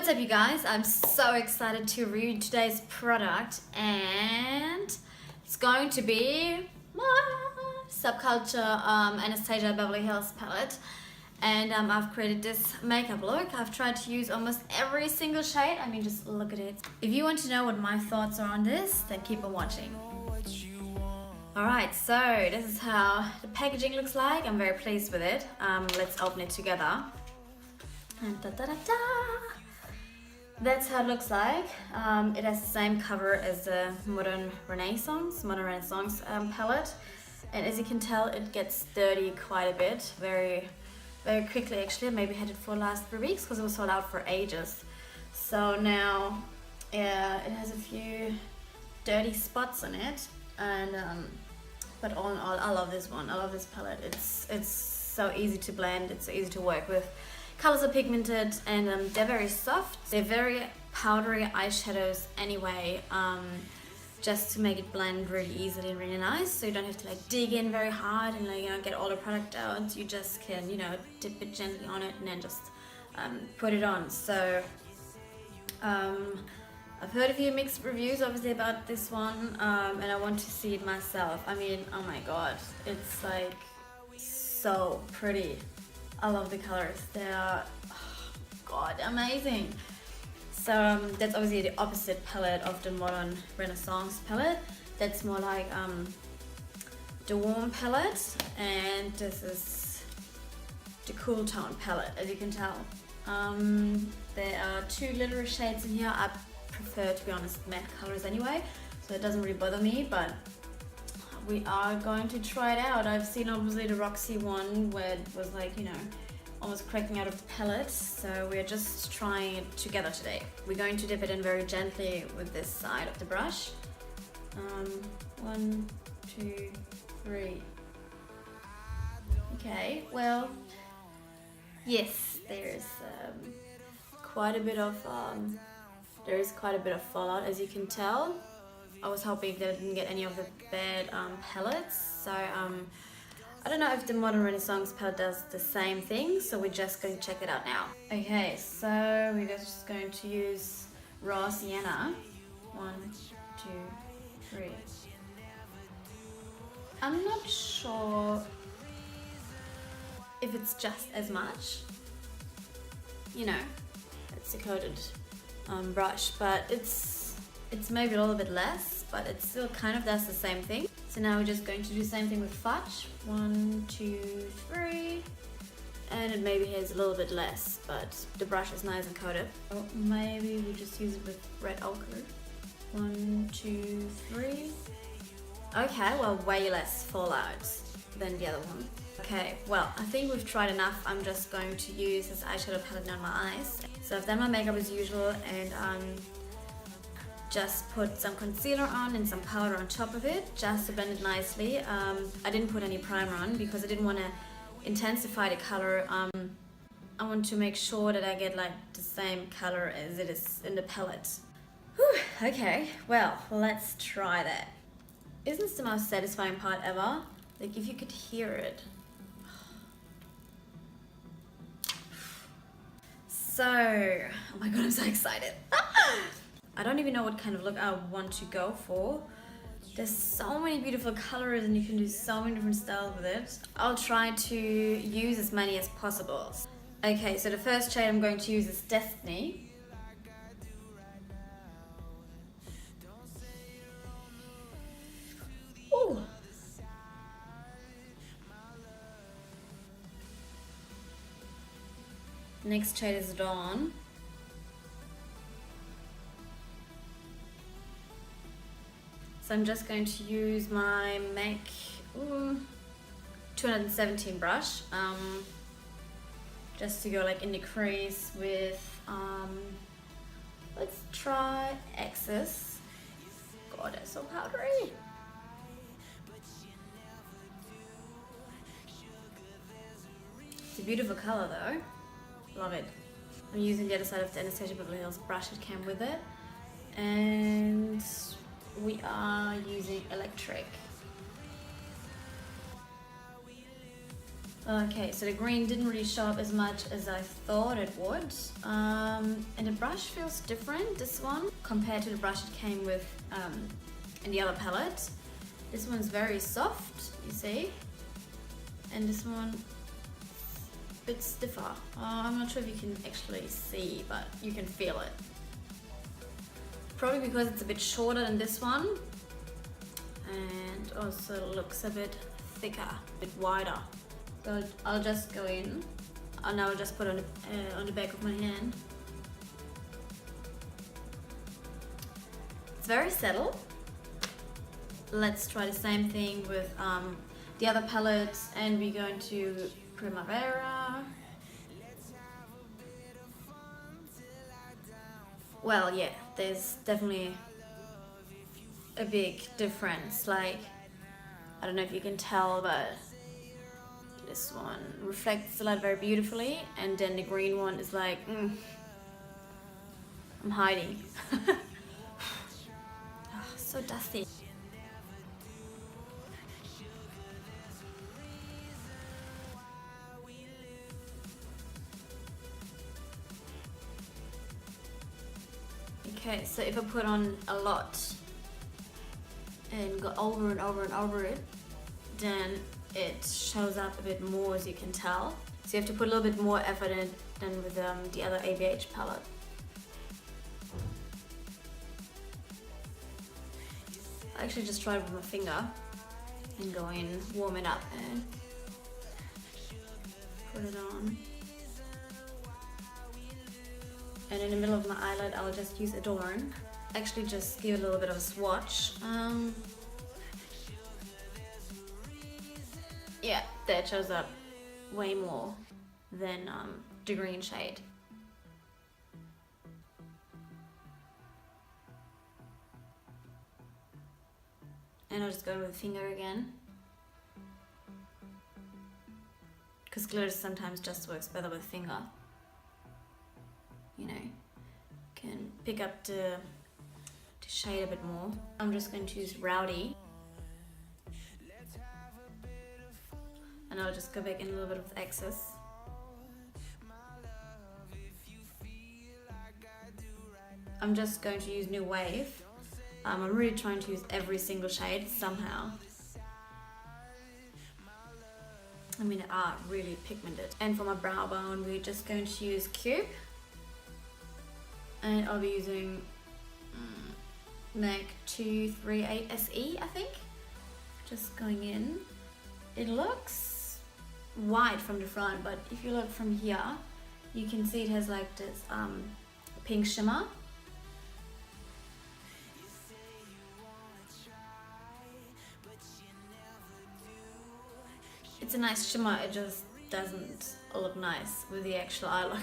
What's up you guys? I'm so excited to review today's product and it's going to be my Subculture Anastasia Beverly Hills palette, and I've created this makeup look. I've tried to use almost every single shade. I mean, just look at it. If you want to know what my thoughts are on this, then keep on watching. Alright, so this is how the packaging looks like. I'm very pleased with it. Let's open it together. And da-da-da-da! That's how it looks like. It has the same cover as the Modern Renaissance palette. And as you can tell, it gets dirty quite a bit, very quickly actually. I maybe had it for the last 3 weeks because it was sold out for ages. So now, yeah, it has a few dirty spots on it. And but all in all, I love this one. I love this palette. It's so easy to blend. It's so easy to work with. Colors are pigmented and they're very soft. They're very powdery eyeshadows anyway, just to make it blend really easily and really nice. So you don't have to like dig in very hard and like, get all the product out. You just can, dip it gently on it and then just put it on. So I've heard a few mixed reviews obviously about this one, and I want to see it myself. I mean, oh my god, it's like so pretty. I love the colors. They are, oh god, amazing. So that's obviously the opposite palette of the Modern Renaissance palette. That's more like the warm palette, and this is the cool tone palette, as you can tell. There are 2 lighter shades in here. I prefer, to be honest, matte colors anyway, so it doesn't really bother me, but we are going to try it out. I've seen obviously the Roxy one where it was like, almost cracking out of the palette, so we're just trying it together today. We're going to dip it in very gently with this side of the brush. 1, 2, 3. Okay, well, yes, there's quite a bit of fallout, as you can tell. I was hoping that I didn't get any of the bad palettes, so I don't know if the Modern Renaissance palette does the same thing, so we're just going to check it out now. Okay, so we're just going to use raw sienna. 1, 2, 3. I'm not sure if it's just as much. It's a coated brush, but it's maybe a little bit less, but it still kind of does the same thing. So now we're just going to do the same thing with fudge. 1, 2, 3. And it maybe has a little bit less, but the brush is nice and coated. Or maybe we just use it with red ochre. 1, 2, 3. Okay, well, way less fallout than the other one. Okay, well, I think we've tried enough. I'm just going to use this eyeshadow palette on my eyes. So I've done my makeup as usual, and just put some concealer on and some powder on top of it, just to blend it nicely. I didn't put any primer on because I didn't want to intensify the color. I want to make sure that I get like the same color as it is in the palette. Whew, okay, well, let's try that. Isn't this the most satisfying part ever? Like, if you could hear it. So, oh my god, I'm so excited. I don't even know what kind of look I want to go for. There's so many beautiful colors and you can do so many different styles with it. I'll try to use as many as possible. Okay, so the first shade I'm going to use is Destiny. Ooh. Next shade is Dawn. So I'm just going to use my MAC 217 brush, just to go like in the crease with, let's try Access. God, that's so powdery. It's a beautiful color though, love it. I'm using the other side of the Anastasia Beverly Hills brush that came with it, and we are using Electric. Okay, so the green didn't really show up as much as I thought it would. And the brush feels different, this one, compared to the brush it came with in the other palette. This one's very soft, you see. And this one, a bit stiffer. I'm not sure if you can actually see, but you can feel it. Probably because it's a bit shorter than this one. And also looks a bit thicker, a bit wider. So I'll just go in, and I'll just put it on the back of my hand. It's very subtle. Let's try the same thing with the other palettes, and we're going to Primavera. Well, yeah, there's definitely a big difference. Like, I don't know if you can tell, but this one reflects the light very beautifully, and then the green one is like, I'm hiding. Oh, so dusty. Okay, so if I put on a lot and go over and over and over it, then it shows up a bit more, as you can tell. So you have to put a little bit more effort in than with the other ABH palette. I actually just tried with my finger and go in, warm it up and put it on. And in the middle of my eyelid, I'll just use Adorn. Actually just give it a little bit of a swatch. Yeah, that shows up way more than the green shade. And I'll just go with the finger again, because glitter sometimes just works better with finger. You know, can pick up the shade a bit more. I'm just going to use Rowdy. And I'll just go back in a little bit of excess. I'm just going to use New Wave. I'm really trying to use every single shade somehow. I mean, they are really pigmented. And for my brow bone, we're just going to use Cube. And I'll be using MAC 238 SE, I think. Just going in. It looks white from the front, but if you look from here, you can see it has like this pink shimmer. It's a nice shimmer, it just doesn't look nice with the actual eye look.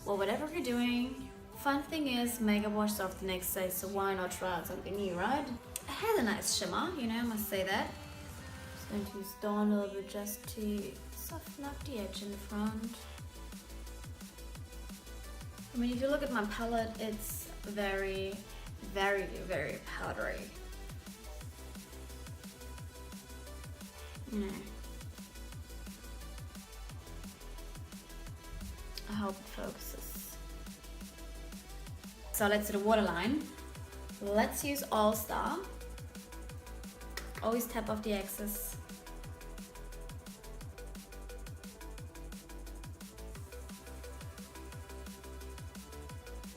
Well, whatever you're doing, fun thing is makeup washes off the next day, so why not try out something new, right? It has a nice shimmer, you know, I must say that. Just going to use Dawn a little bit just to soften up the edge in the front. I mean, if you look at my palette, it's very, very, very powdery. You know. I hope it focuses. So let's do the waterline. Let's use All Star. Always tap off the excess.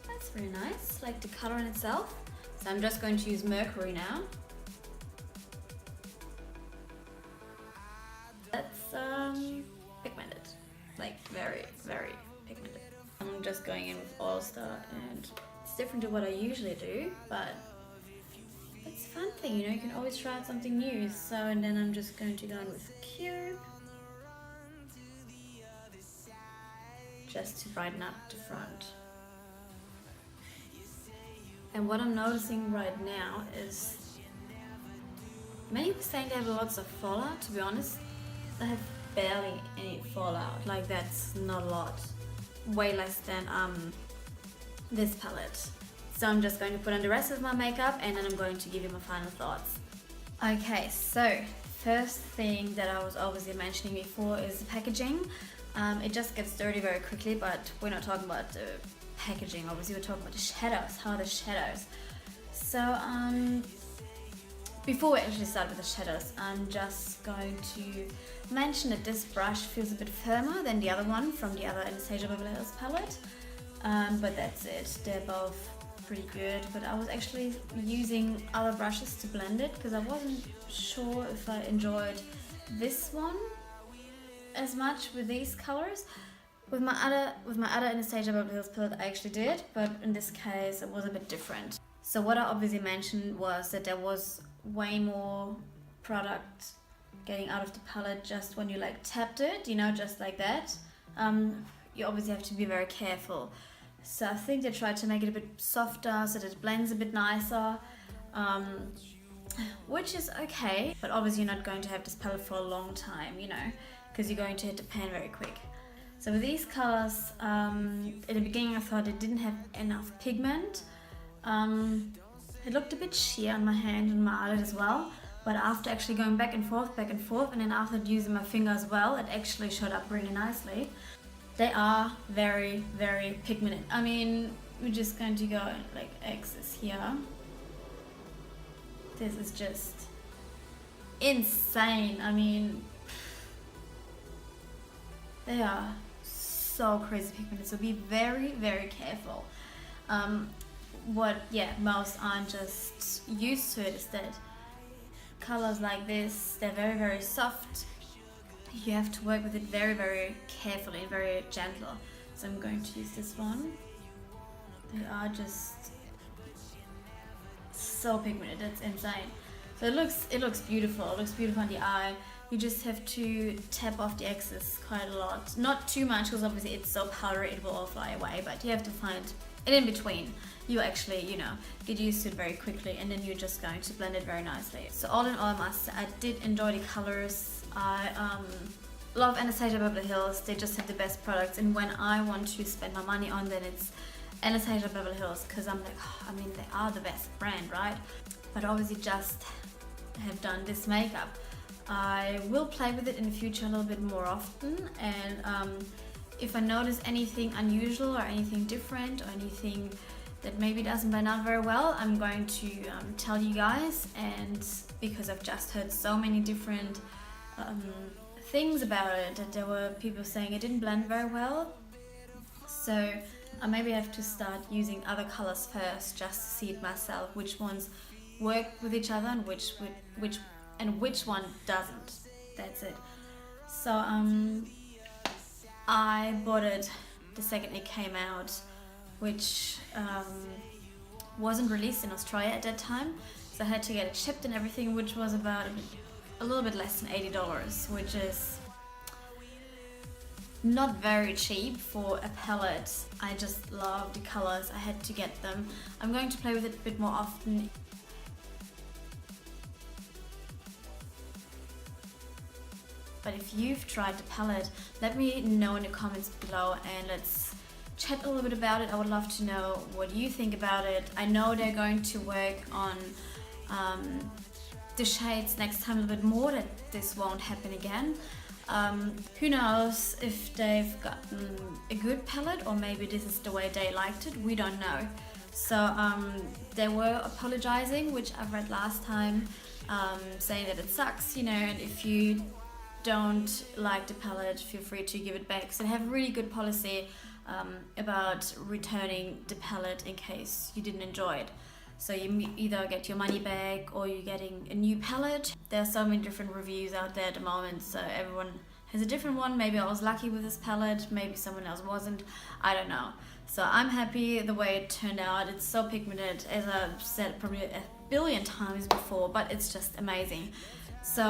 That's very nice, like the color in itself. So I'm just going to use Mercury now. That's pigmented, like very, very pigmented. I'm just going in with All Star, and it's different to what I usually do, but it's a fun thing, you know, you can always try out something new. So, and then I'm just going to go in with Cube, just to brighten up the front. And what I'm noticing right now is many people saying they have lots of fallout. To be honest, I have barely any fallout. Like, that's not a lot. Way less than this palette. So I'm just going to put on the rest of my makeup, and then I'm going to give you my final thoughts. Okay, so first thing that I was obviously mentioning before is the packaging. It just gets dirty very quickly, but we're not talking about the packaging, obviously we're talking about the shadows. How are the shadows? So before we actually start with the shadows, I'm just going to mention that this brush feels a bit firmer than the other one from the other Anastasia Beverly Hills palette, but that's it. They're both pretty good, but I was actually using other brushes to blend it because I wasn't sure if I enjoyed this one as much with these colors. With my other Anastasia Beverly Hills palette I actually did, but in this case it was a bit different. So what I obviously mentioned was that there was way more product getting out of the palette just when you like tapped it, you know, just like that. You obviously have to be very careful. So I think they tried to make it a bit softer so that it blends a bit nicer, which is okay, but obviously you're not going to have this palette for a long time, you know, because you're going to hit the pan very quick. So with these colors, at the beginning I thought it didn't have enough pigment. It looked a bit sheer on my hand and my eyelid as well, but after actually going back and forth, and then after using my finger as well, it actually showed up really nicely. They are very, very pigmented. I mean, we're just going to go like X's here. This is just insane. I mean, they are so crazy pigmented, so be very, very careful. Most aren't just used to it is that colors like this, they're very, very soft. You have to work with it very, very carefully and very gentle. So I'm going to use this one. They are just so pigmented, it's insane. So it looks beautiful. It looks beautiful on the eye. You just have to tap off the excess quite a lot. Not too much because obviously it's so powdery it will all fly away, but you have to find it in between. You actually, you know, get used to it very quickly and then you're just going to blend it very nicely. So all in all, I must say, I did enjoy the colors. I love Anastasia Beverly Hills. They just have the best products, and when I want to spend my money on, then it's Anastasia Beverly Hills, because I'm like, oh, I mean, they are the best brand, right? But obviously just have done this makeup. I will play with it in the future a little bit more often, and if I notice anything unusual or anything different or anything that maybe doesn't blend out very well, I'm going to tell you guys, and because I've just heard so many different things about it, that there were people saying it didn't blend very well, so I maybe have to start using other colors first just to see it myself, which ones work with each other and which one doesn't. That's it. So I bought it the second it came out, which wasn't released in Australia at that time, so I had to get it shipped and everything, which was about a little bit less than $80, which is not very cheap for a palette. I just love the colors, I had to get them. I'm going to play with it a bit more often. But if you've tried the palette, let me know in the comments below and let's chat a little bit about it. I would love to know what you think about it. I know they're going to work on the shades next time a little bit more, that this won't happen again. Who knows if they've gotten a good palette or maybe this is the way they liked it, we don't know. So they were apologizing, which I've read last time, saying that it sucks, you know, and if you don't like the palette, feel free to give it back. So they have really good policy about returning the palette in case you didn't enjoy it. So you either get your money back or you're getting a new palette. There are so many different reviews out there at the moment, so everyone has a different one. Maybe I was lucky with this palette, maybe someone else wasn't, I don't know. So I'm happy the way it turned out. It's so pigmented, as I've said probably a billion times before, but it's just amazing. So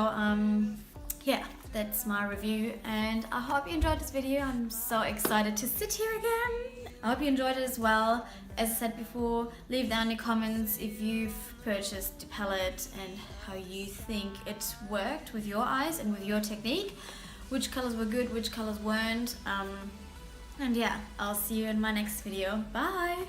yeah, that's my review, and I hope you enjoyed this video. I'm so excited to sit here again. I hope you enjoyed it as well. As I said before, leave down in the comments if you've purchased the palette and how you think it worked with your eyes and with your technique. Which colors were good, which colors weren't. And yeah, I'll see you in my next video. Bye!